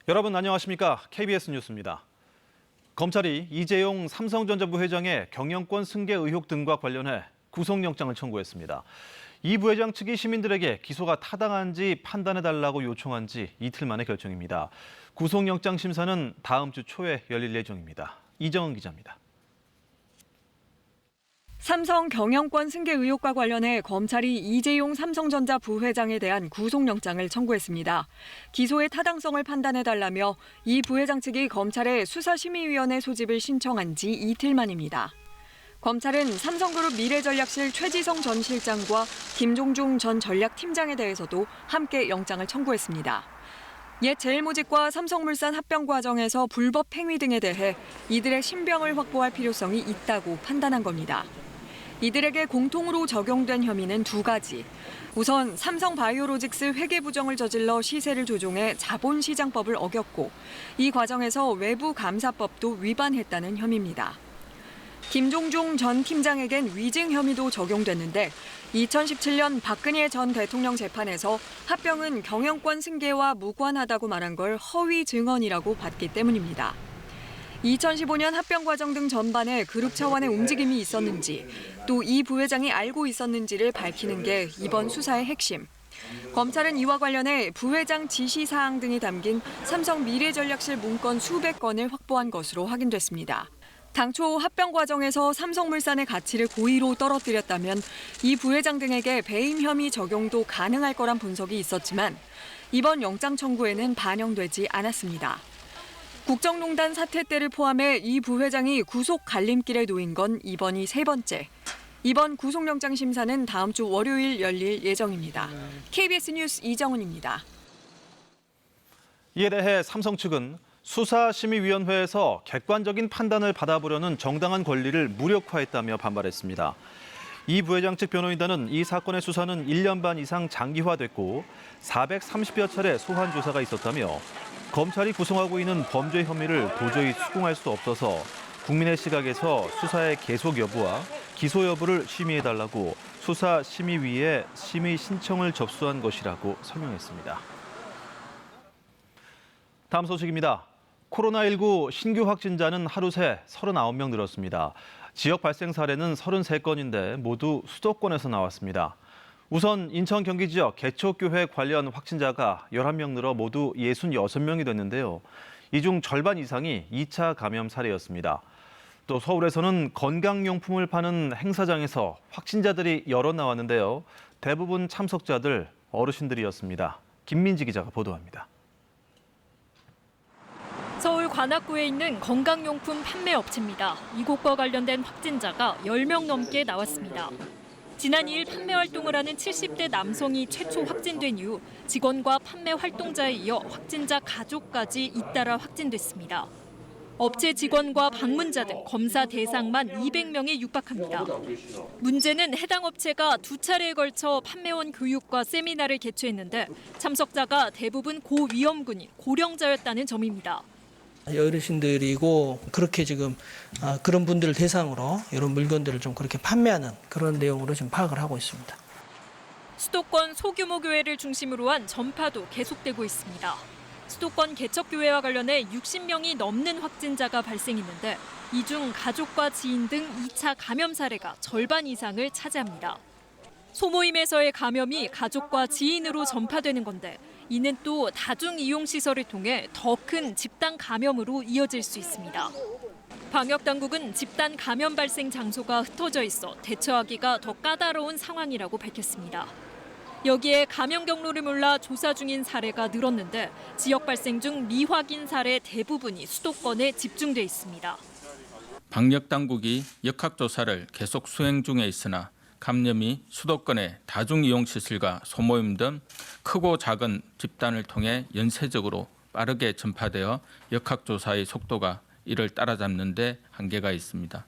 여러분 안녕하십니까? KBS 뉴스입니다. 검찰이 이재용 삼성전자 부회장의 경영권 승계 의혹 등과 관련해 구속영장을 청구했습니다. 이 부회장 측이 시민들에게 기소가 타당한지 판단해달라고 요청한 지 이틀 만의 결정입니다. 구속영장 심사는 다음 주 초에 열릴 예정입니다. 이정은 기자입니다. 삼성 경영권 승계 의혹과 관련해 검찰이 이재용 삼성전자 부회장에 대한 구속영장을 청구했습니다. 기소의 타당성을 판단해달라며 이 부회장 측이 검찰에 수사심의위원회 소집을 신청한 지 이틀 만입니다. 검찰은 삼성그룹 미래전략실 최지성 전 실장과 김종중 전 전략팀장에 대해서도 함께 영장을 청구했습니다. 옛 제일모직과 삼성물산 합병 과정에서 불법 행위 등에 대해 이들의 신병을 확보할 필요성이 있다고 판단한 겁니다. 이들에게 공통으로 적용된 혐의는 두 가지. 우선 삼성바이오로직스 회계 부정을 저질러 시세를 조종해 자본시장법을 어겼고 이 과정에서 외부감사법도 위반했다는 혐의입니다. 김종중 전 팀장에겐 위증 혐의도 적용됐는데 2017년 박근혜 전 대통령 재판에서 합병은 경영권 승계와 무관하다고 말한 걸 허위 증언이라고 봤기 때문입니다. 2015년 합병 과정 등 전반에 그룹 차원의 움직임이 있었는지 또 이 부회장이 알고 있었는지를 밝히는 게 이번 수사의 핵심. 검찰은 이와 관련해 부회장 지시사항 등이 담긴 삼성 미래전략실 문건 수백 건을 확보한 것으로 확인됐습니다. 당초 합병 과정에서 삼성물산의 가치를 고의로 떨어뜨렸다면 이 부회장 등에게 배임 혐의 적용도 가능할 거란 분석이 있었지만 이번 영장 청구에는 반영되지 않았습니다. 국정농단 사태 때를 포함해 이 부회장이 구속 갈림길에 놓인 건 이번이 세 번째. 이번 구속영장 심사는 다음 주 월요일 열릴 예정입니다. KBS 뉴스 이정은입니다. 이에 대해 삼성 측은 수사심의위원회에서 객관적인 판단을 받아보려는 정당한 권리를 무력화했다며 반발했습니다. 이 부회장 측 변호인단은 이 사건의 수사는 1년 반 이상 장기화됐고 430여 차례 소환 조사가 있었다며 검찰이 구성하고 있는 범죄 혐의를 도저히 수긍할 수 없어서 국민의 시각에서 수사의 계속 여부와 기소 여부를 심의해달라고 수사심의위에 심의 신청을 접수한 것이라고 설명했습니다. 다음 소식입니다. 코로나19 신규 확진자는 하루 새 39명 늘었습니다. 지역 발생 사례는 33건인데 모두 수도권에서 나왔습니다. 우선 인천 경기 지역 개척교회 관련 확진자가 11명 늘어 모두 66명이 됐는데요. 이 중 절반 이상이 2차 감염 사례였습니다. 또 서울에서는 건강용품을 파는 행사장에서 확진자들이 여러 나왔는데요. 대부분 참석자들 어르신들이었습니다. 김민지 기자가 보도합니다. 서울 관악구에 있는 건강용품 판매 업체입니다. 이곳과 관련된 확진자가 10명 넘게 나왔습니다. 지난 2일 판매 활동을 하는 70대 남성이 최초 확진된 이후 직원과 판매 활동자에 이어 확진자 가족까지 잇따라 확진됐습니다. 업체 직원과 방문자 등 검사 대상만 200명에 육박합니다. 문제는 해당 업체가 두 차례에 걸쳐 판매원 교육과 세미나를 개최했는데 참석자가 대부분 고위험군인 고령자였다는 점입니다. 어르신들이고 그렇게 지금 그런 분들을 대상으로 이런 물건들을 좀 그렇게 판매하는 그런 내용으로 지금 파악을 하고 있습니다. 수도권 소규모 교회를 중심으로 한 전파도 계속되고 있습니다. 수도권 개척교회와 관련해 60명이 넘는 확진자가 발생했는데 이 중 가족과 지인 등 2차 감염 사례가 절반 이상을 차지합니다. 소모임에서의 감염이 가족과 지인으로 전파되는 건데 이는 또 다중이용시설을 통해 더 큰 집단 감염으로 이어질 수 있습니다. 방역당국은 집단 감염 발생 장소가 흩어져 있어 대처하기가 더 까다로운 상황이라고 밝혔습니다. 여기에 감염 경로를 몰라 조사 중인 사례가 늘었는데 지역 발생 중 미확인 사례 대부분이 수도권에 집중돼 있습니다. 방역당국이 역학조사를 계속 수행 중에 있으나 감염이 수도권의 다중이용시설과 소모임 등 크고 작은 집단을 통해 연쇄적으로 빠르게 전파되어 역학조사의 속도가 이를 따라잡는 데 한계가 있습니다.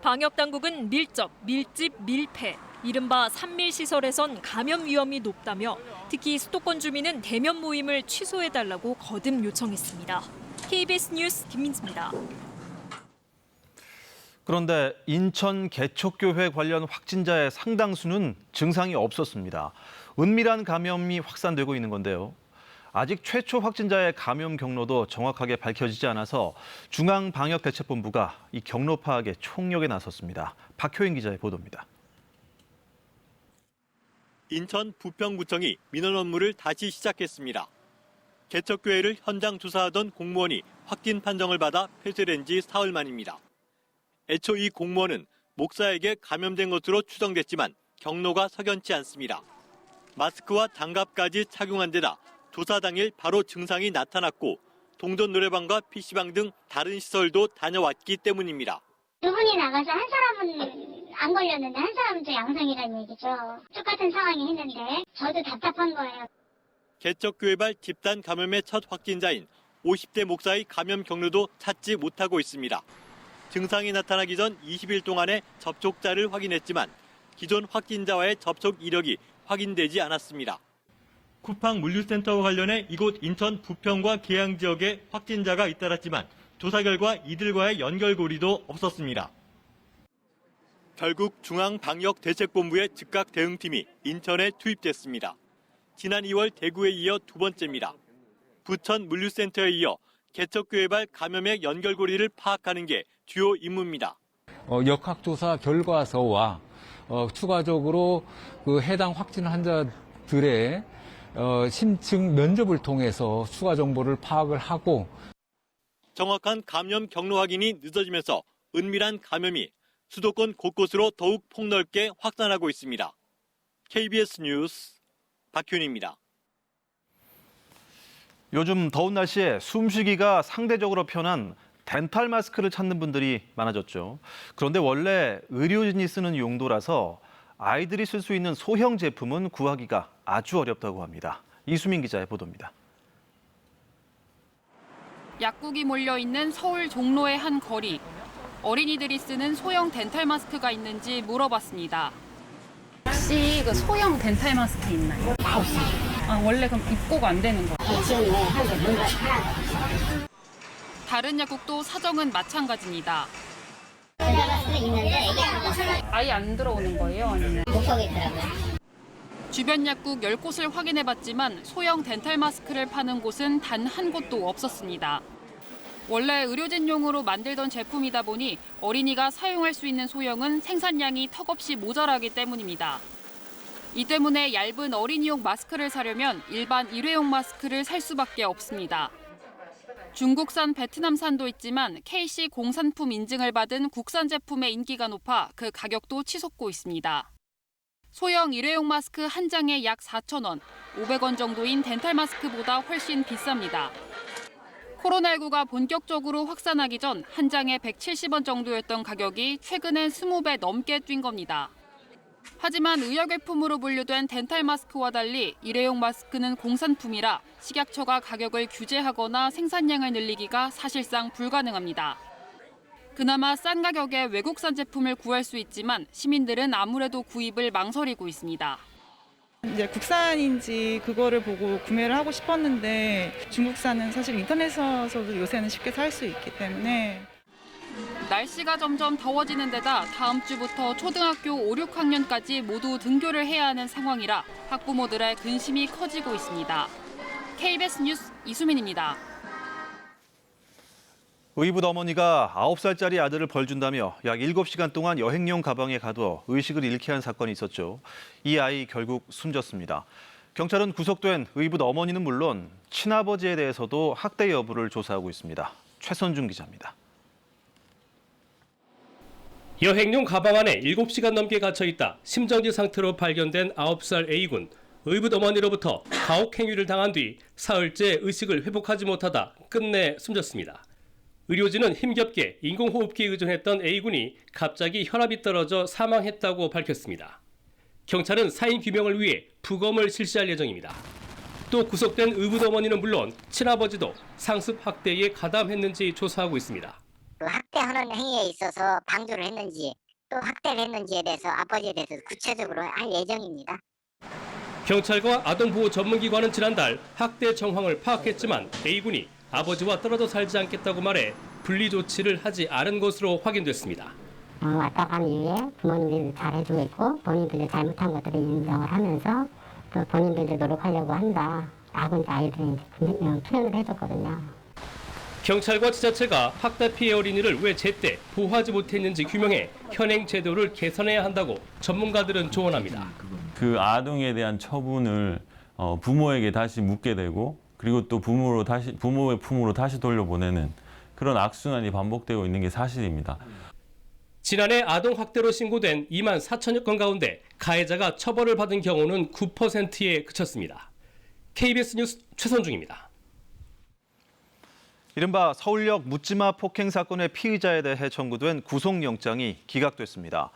방역당국은 밀접, 밀집, 밀폐, 이른바 산밀시설에선 감염 위험이 높다며 특히 수도권 주민은 대면 모임을 취소해달라고 거듭 요청했습니다. KBS 뉴스 김민지입니다. 그런데 인천 개척교회 관련 확진자의 상당수는 증상이 없었습니다. 은밀한 감염이 확산되고 있는 건데요. 아직 최초 확진자의 감염 경로도 정확하게 밝혀지지 않아서 중앙방역대책본부가 이 경로 파악에 총력에 나섰습니다. 박효인 기자의 보도입니다. 인천 부평구청이 민원 업무를 다시 시작했습니다. 개척교회를 현장 조사하던 공무원이 확진 판정을 받아 폐쇄된 지 사흘 만입니다. 애초 이 공무원은 목사에게 감염된 것으로 추정됐지만 경로가 석연치 않습니다. 마스크와 장갑까지 착용한 데다 조사 당일 바로 증상이 나타났고 동전 노래방과 PC방 등 다른 시설도 다녀왔기 때문입니다. 두 분이 나가서 한 사람은 안 걸렸는데 한 사람은 또 양성이라는 얘기죠. 똑같은 상황이 했는데 저도 답답한 거예요. 개척교회발 집단 감염의 첫 확진자인 50대 목사의 감염 경로도 찾지 못하고 있습니다. 증상이 나타나기 전 20일 동안의 접촉자를 확인했지만 기존 확진자와의 접촉 이력이 확인되지 않았습니다. 쿠팡 물류센터와 관련해 이곳 인천 부평과 계양 지역에 확진자가 잇따랐지만 조사 결과 이들과의 연결고리도 없었습니다. 결국 중앙방역대책본부의 즉각 대응팀이 인천에 투입됐습니다. 지난 2월 대구에 이어 두 번째입니다. 부천 물류센터에 이어 개척교회발 감염의 연결고리를 파악하는 게 주요 임무입니다. 역학조사 결과서와 추가적으로 그 해당 확진 환자들의 심층 면접을 통해서 추가 정보를 파악을 하고 정확한 감염 경로 확인이 늦어지면서 은밀한 감염이 수도권 곳곳으로 더욱 폭넓게 확산하고 있습니다. KBS 뉴스 박효인입니다. 요즘 더운 날씨에 숨쉬기가 상대적으로 편한 덴탈 마스크를 찾는 분들이 많아졌죠. 그런데 원래 의료진이 쓰는 용도라서 아이들이 쓸 수 있는 소형 제품은 구하기가 아주 어렵다고 합니다. 이수민 기자의 보도입니다. 약국이 몰려있는 서울 종로의 한 거리. 어린이들이 쓰는 소형 덴탈 마스크가 있는지 물어봤습니다. 혹시 그 소형 덴탈 마스크 있나요? 없어요. 원래 그럼 입고가 안 되는 거예요? 다른 약국도 사정은 마찬가지입니다. 덴탈 마스크 있는데 아예 안 들어오는 거예요? 아니면? 못 보겠더라고요. 주변 약국 10곳을 확인해봤지만 소형 덴탈 마스크를 파는 곳은 단 한 곳도 없었습니다. 원래 의료진용으로 만들던 제품이다 보니 어린이가 사용할 수 있는 소형은 생산량이 턱없이 모자라기 때문입니다. 이 때문에 얇은 어린이용 마스크를 사려면 일반 일회용 마스크를 살 수밖에 없습니다. 중국산, 베트남산도 있지만 KC 공산품 인증을 받은 국산 제품의 인기가 높아 그 가격도 치솟고 있습니다. 소형 일회용 마스크 한 장에 약 4,000원, 500원 정도인 덴탈 마스크보다 훨씬 비쌉니다. 코로나19가 본격적으로 확산하기 전 한 장에 170원 정도였던 가격이 최근엔 20배 넘게 뛴 겁니다. 하지만 의약외품으로 분류된 덴탈 마스크와 달리 일회용 마스크는 공산품이라 식약처가 가격을 규제하거나 생산량을 늘리기가 사실상 불가능합니다. 그나마 싼 가격에 외국산 제품을 구할 수 있지만 시민들은 아무래도 구입을 망설이고 있습니다. 이제 국산인지 그거를 보고 구매를 하고 싶었는데 중국산은 사실 인터넷에서도 요새는 쉽게 살 수 있기 때문에. 날씨가 점점 더워지는 데다 다음 주부터 초등학교 5, 6학년까지 모두 등교를 해야 하는 상황이라 학부모들의 근심이 커지고 있습니다. KBS 뉴스 이수민입니다. 의붓 어머니가 9살짜리 아들을 벌준다며 약 7시간 동안 여행용 가방에 가둬 의식을 잃게 한 사건이 있었죠. 이 아이 결국 숨졌습니다. 경찰은 구속된 의붓 어머니는 물론 친아버지에 대해서도 학대 여부를 조사하고 있습니다. 최선중 기자입니다. 여행용 가방 안에 7시간 넘게 갇혀있다 심정지 상태로 발견된 9살 A군. 의붓 어머니로부터 가혹 행위를 당한 뒤 사흘째 의식을 회복하지 못하다 끝내 숨졌습니다. 의료진은 힘겹게 인공호흡기에 의존했던 A군이 갑자기 혈압이 떨어져 사망했다고 밝혔습니다. 경찰은 사인 규명을 위해 부검을 실시할 예정입니다. 또 구속된 의붓 어머니는 물론 친아버지도 상습 학대에 가담했는지 조사하고 있습니다. 학대하는 행위에 있어서 방조를 했는지 또 학대를 했는지에 대해서 아버지에 대해서 구체적으로 할 예정입니다. 경찰과 아동보호 전문기관은 지난달 학대 정황을 파악했지만 A군이 아버지와 떨어져 살지 않겠다고 말해 분리 조치를 하지 않은 것으로 확인됐습니다. 왔다 간 이후에 부모님들도 잘해주고 있고 본인들도 잘못한 것들을 인정을 하면서 또 본인들도 노력하려고 한다. 아군 아이들이 투영을 해줬거든요. 경찰과 지자체가 학대 피해 어린이를 왜 제때 보호하지 못했는지 규명해 현행 제도를 개선해야 한다고 전문가들은 조언합니다. 그 아동에 대한 처분을 부모에게 다시 묻게 되고 그리고 또 부모의 품으로 다시 돌려보내는 그런 악순환이 반복되고 있는 게 사실입니다. 지난해 아동 학대로 신고된 2만 4천여 건 가운데 가해자가 처벌을 받은 경우는 9%에 그쳤습니다. KBS 뉴스 최선중입니다. 이른바 서울역 묻지마 폭행 사건의 피의자에 대해 청구된 구속영장이 기각됐습니다.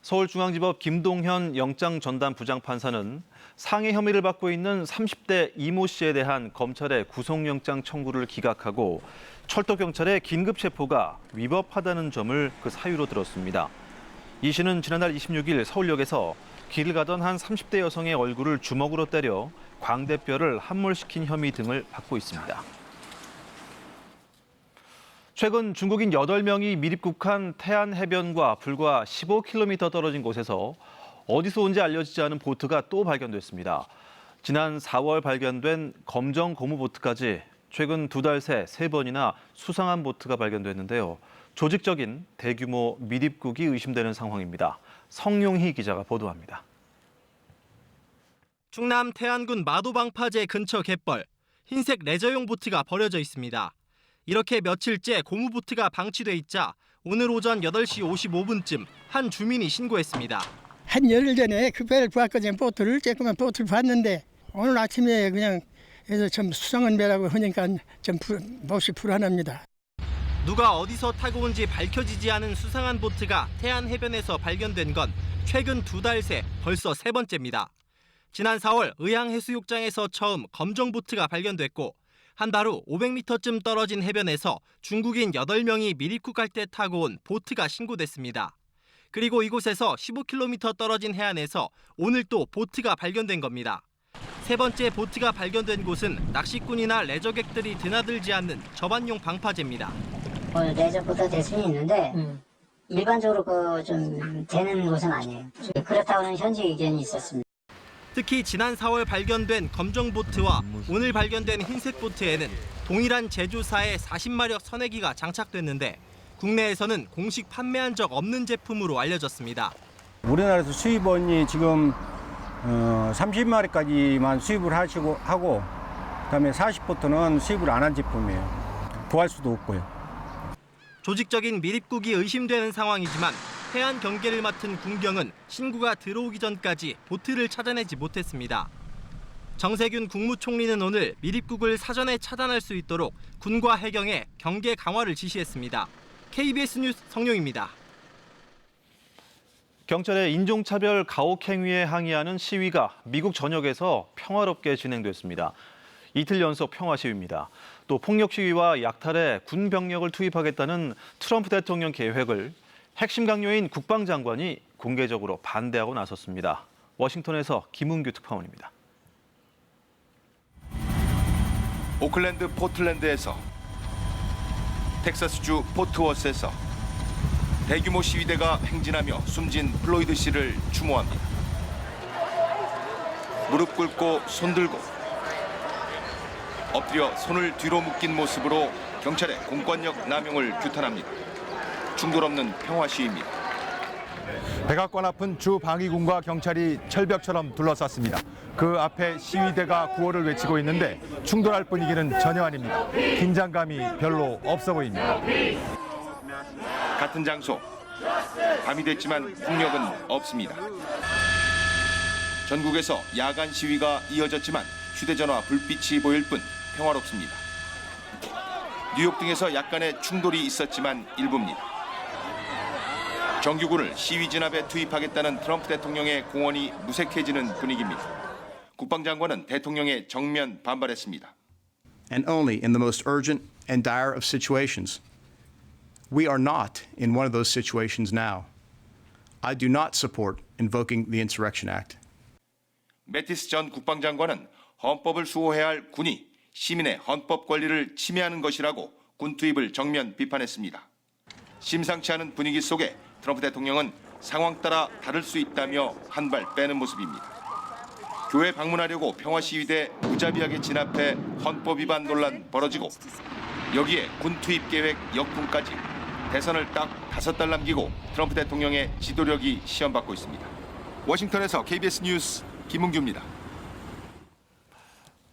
서울중앙지법 김동현 영장 전담 부장판사는 상해 혐의를 받고 있는 30대 이모 씨에 대한 검찰의 구속영장 청구를 기각하고 철도경찰의 긴급 체포가 위법하다는 점을 그 사유로 들었습니다. 이 씨는 지난달 26일 서울역에서 길을 가던 한 30대 여성의 얼굴을 주먹으로 때려 광대뼈를 함몰시킨 혐의 등을 받고 있습니다. 최근 중국인 8명이 밀입국한 태안해변과 불과 15km 떨어진 곳에서 어디서 온지 알려지지 않은 보트가 또 발견됐습니다. 지난 4월 발견된 검정 고무보트까지 최근 2달 새 3번이나 수상한 보트가 발견됐는데요. 조직적인 대규모 밀입국이 의심되는 상황입니다. 성용희 기자가 보도합니다. 충남 태안군 마도방파제 근처 갯벌, 흰색 레저용 보트가 버려져 있습니다. 이렇게 며칠째 고무보트가 방치돼 있자 오늘 오전 8시 55분쯤 한 주민이 신고했습니다. 한 열흘 전에 그 배를 보았거든요. 조그만 보트를 봤는데 오늘 아침에 그냥 해서 좀 수상한 배라고 하니까 좀 몹시 불안합니다. 누가 어디서 타고 온지 밝혀지지 않은 수상한 보트가 태안 해변에서 발견된 건 최근 2달 새 벌써 3번째입니다. 지난 4월 의향해수욕장에서 처음 검정 보트가 발견됐고 한 달 후 500m쯤 떨어진 해변에서 중국인 8명이 밀입국할 때 타고 온 보트가 신고됐습니다. 그리고 이곳에서 15km 떨어진 해안에서 오늘 또 보트가 발견된 겁니다. 3번째 보트가 발견된 곳은 낚시꾼이나 레저객들이 드나들지 않는 접안용 방파제입니다. 레저보다 될 수는 있는데 일반적으로 좀 되는 곳은 아니에요. 그렇다고는 현지 의견이 있었습니다. 특히 지난 4월 발견된 검정 보트와 오늘 발견된 흰색 보트에는 동일한 제조사의 40마력 선회기가 장착됐는데 국내에서는 공식 판매한 적 없는 제품으로 알려졌습니다. 우리나라에서 수입원이 지금 30마리까지만 수입을 하고 그다음에 40보트는 수입을 안 한 제품이에요. 구할 수도 없고요. 조직적인 밀입국이 의심되는 상황이지만 해안 경계를 맡은 군경은 신고가 들어오기 전까지 보트를 찾아내지 못했습니다. 정세균 국무총리는 오늘 밀입국을 사전에 차단할 수 있도록 군과 해경에 경계 강화를 지시했습니다. KBS 뉴스 성룡입니다. 경찰의 인종차별 가혹행위에 항의하는 시위가 미국 전역에서 평화롭게 진행됐습니다. 이틀 연속 평화 시위입니다. 또 폭력 시위와 약탈에 군 병력을 투입하겠다는 트럼프 대통령 계획을 핵심 강요인 국방장관이 공개적으로 반대하고 나섰습니다. 워싱턴에서 김은규 특파원입니다. 오클랜드 포틀랜드에서 텍사스주 포트워스에서 대규모 시위대가 행진하며 숨진 플로이드 씨를 추모합니다. 무릎 꿇고 손 들고 엎드려 손을 뒤로 묶인 모습으로 경찰의 공권력 남용을 규탄합니다. 충돌 없는 평화 시위입니다. 백악관 앞은 주 방위군과 경찰이 철벽처럼 둘러쌌습니다. 그 앞에 시위대가 구호를 외치고 있는데 충돌할 분위기는 전혀 아닙니다. 긴장감이 별로 없어 보입니다. 같은 장소, 밤이 됐지만 폭력은 없습니다. 전국에서 야간 시위가 이어졌지만 휴대전화 불빛이 보일 뿐 평화롭습니다. 뉴욕 등에서 약간의 충돌이 있었지만 일부입니다. 정규군을 시위 진압에 투입하겠다는 트럼프 대통령의 공언이 무색해지는 분위기입니다. 국방장관은 대통령의 정면 반발했습니다. And only in the most urgent and dire of situations. We are not in one of those situations now. I do not support invoking the Insurrection Act. 매티스 전 국방장관은 헌법을 수호해야 할 군이 시민의 헌법 권리를 침해하는 것이라고 군 투입을 정면 비판했습니다. 심상치 않은 분위기 속에 트럼프 대통령은 상황 따라 다를 수 있다며 한 발 빼는 모습입니다. 교회 방문하려고 평화시위대 무자비하게 진압해 헌법 위반 논란 벌어지고 여기에 군 투입 계획 역풍까지 대선을 딱 5달 남기고 트럼프 대통령의 지도력이 시험받고 있습니다. 워싱턴에서 KBS 뉴스 김은규입니다.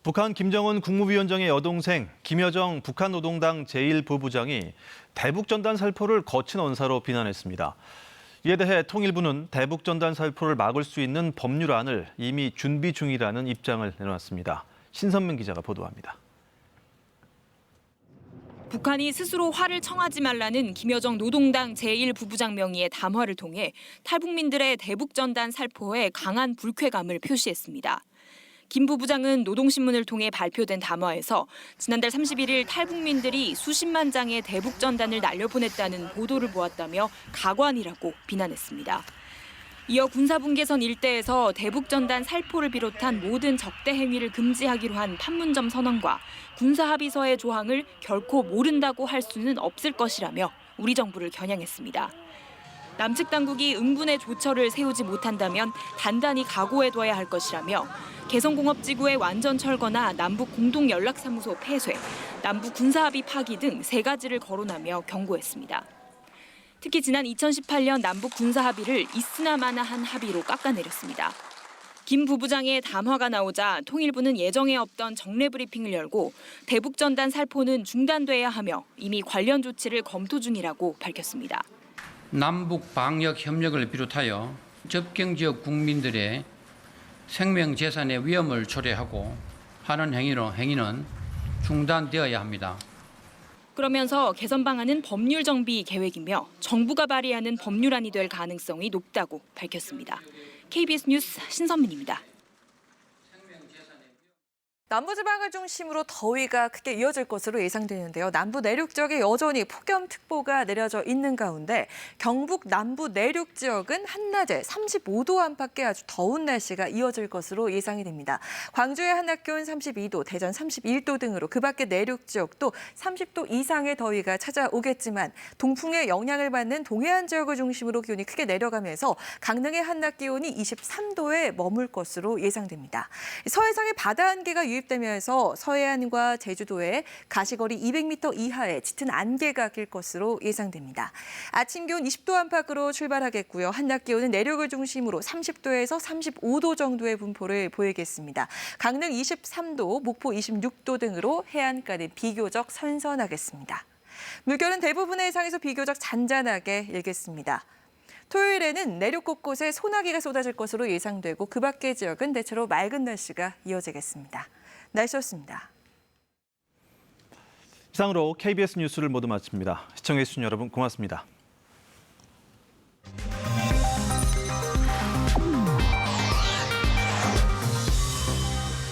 북한 김정은 국무위원장의 여동생 김여정 북한노동당 제1부부장이 대북전단 살포를 거친 언사로 비난했습니다. 이에 대해 통일부는 대북전단 살포를 막을 수 있는 법률안을 이미 준비 중이라는 입장을 내놨습니다. 신선민 기자가 보도합니다. 북한이 스스로 화를 청하지 말라는 김여정 노동당 제1부부장 명의의 담화를 통해 탈북민들의 대북전단 살포에 강한 불쾌감을 표시했습니다. 김 부부장은 노동신문을 통해 발표된 담화에서 지난달 31일 탈북민들이 수십만 장의 대북전단을 날려보냈다는 보도를 보았다며 가관이라고 비난했습니다. 이어 군사분계선 일대에서 대북전단 살포를 비롯한 모든 적대 행위를 금지하기로 한 판문점 선언과 군사합의서의 조항을 결코 모른다고 할 수는 없을 것이라며 우리 정부를 겨냥했습니다. 남측 당국이 응분의 조처를 세우지 못한다면 단단히 각오해둬야 할 것이라며 개성공업지구의 완전 철거나 남북 공동연락사무소 폐쇄, 남북 군사합의 파기 등 3가지를 거론하며 경고했습니다. 특히 지난 2018년 남북 군사합의를 있으나마나한 합의로 깎아내렸습니다. 김 부부장의 담화가 나오자 통일부는 예정에 없던 정례 브리핑을 열고 대북전단 살포는 중단돼야 하며 이미 관련 조치를 검토 중이라고 밝혔습니다. 남북 방역 협력을 비롯하여 접경 지역 국민들의 생명 재산의 위험을 초래하고 하는 행위는 중단되어야 합니다. 그러면서 개선 방안은 법률 정비 계획이며 정부가 발의하는 법률안이 될 가능성이 높다고 밝혔습니다. KBS 뉴스 신선민입니다. 남부지방을 중심으로 더위가 크게 이어질 것으로 예상되는데요. 남부 내륙 지역에 여전히 폭염특보가 내려져 있는 가운데 경북 남부 내륙 지역은 한낮에 35도 안팎의 아주 더운 날씨가 이어질 것으로 예상이 됩니다. 광주의 한낮 기온 32도, 대전 31도 등으로 그 밖의 내륙 지역도 30도 이상의 더위가 찾아오겠지만 동풍의 영향을 받는 동해안 지역을 중심으로 기온이 크게 내려가면서 강릉의 한낮 기온이 23도에 머물 것으로 예상됩니다. 서해상의 바다 안개가 유입되면서 서해안과 제주도에 가시거리 200m 이하의 짙은 안개가 낄 것으로 예상됩니다. 아침 기온 20도 안팎으로 출발하겠고요. 한낮 기온은 내륙을 중심으로 30도에서 35도 정도의 분포를 보이겠습니다. 강릉 23도, 목포 26도 등으로 해안가는 비교적 선선하겠습니다. 물결은 대부분의 해상에서 비교적 잔잔하게 일겠습니다. 토요일에는 내륙 곳곳에 소나기가 쏟아질 것으로 예상되고 그 밖의 지역은 대체로 맑은 날씨가 이어지겠습니다. 날씨였습니다. 이상으로 KBS 뉴스를 모두 마칩니다. 시청해주신 여러분 고맙습니다.